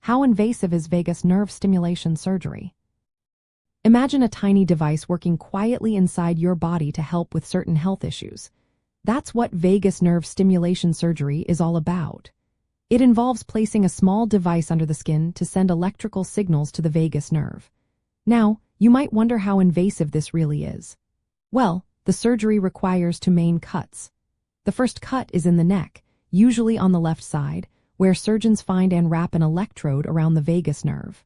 How invasive is vagus nerve stimulation surgery? Imagine a tiny device working quietly inside your body to help with certain health issues. That's what vagus nerve stimulation surgery is all about. It involves placing a small device under the skin to send electrical signals to the vagus nerve. Now, you might wonder how invasive this really is. Well, the surgery requires two main cuts. The first cut is in the neck, usually on the left side, where surgeons find and wrap an electrode around the vagus nerve.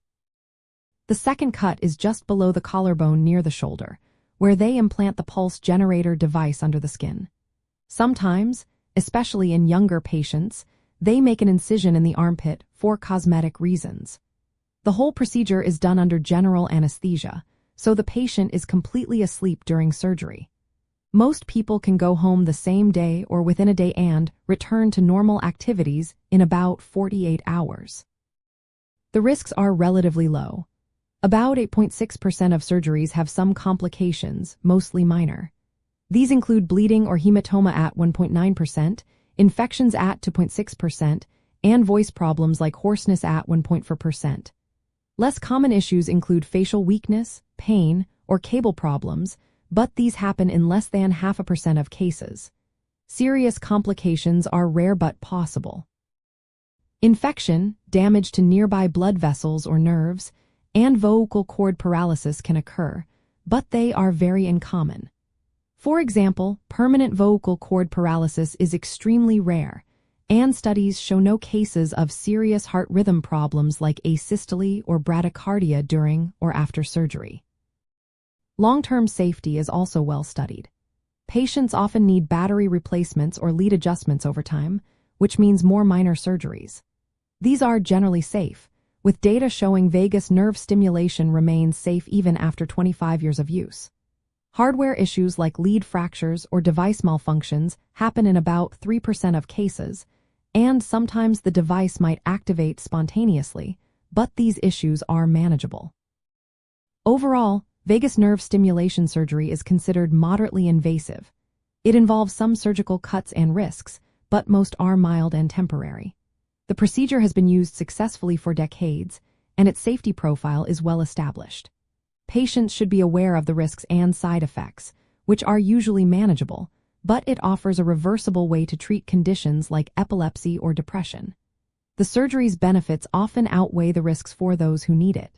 The second cut is just below the collarbone near the shoulder, where they implant the pulse generator device under the skin. Sometimes, especially in younger patients, they make an incision in the armpit for cosmetic reasons. The whole procedure is done under general anesthesia, so the patient is completely asleep during surgery. Most people can go home the same day or within a day and return to normal activities in about 48 hours. The risks are relatively low. About 8.6% of surgeries have some complications, mostly minor. These include bleeding or hematoma at 1.9%, infections at 2.6%, and voice problems like hoarseness at 1.4%. Less common issues include facial weakness, pain, or cable problems, but these happen in less than 0.5% of cases. Serious complications are rare but possible. Infection, damage to nearby blood vessels or nerves, and vocal cord paralysis can occur, but they are very uncommon. For example, permanent vocal cord paralysis is extremely rare, and studies show no cases of serious heart rhythm problems like asystole or bradycardia during or after surgery. Long-term safety is also well studied. Patients often need battery replacements or lead adjustments over time, which means more minor surgeries. These are generally safe, with data showing vagus nerve stimulation remains safe even after 25 years of use. Hardware issues like lead fractures or device malfunctions happen in about 3% of cases, and sometimes the device might activate spontaneously, but these issues are manageable. Overall, vagus nerve stimulation surgery is considered moderately invasive. It involves some surgical cuts and risks, but most are mild and temporary. The procedure has been used successfully for decades, and its safety profile is well established. Patients should be aware of the risks and side effects, which are usually manageable, but it offers a reversible way to treat conditions like epilepsy or depression. The surgery's benefits often outweigh the risks for those who need it.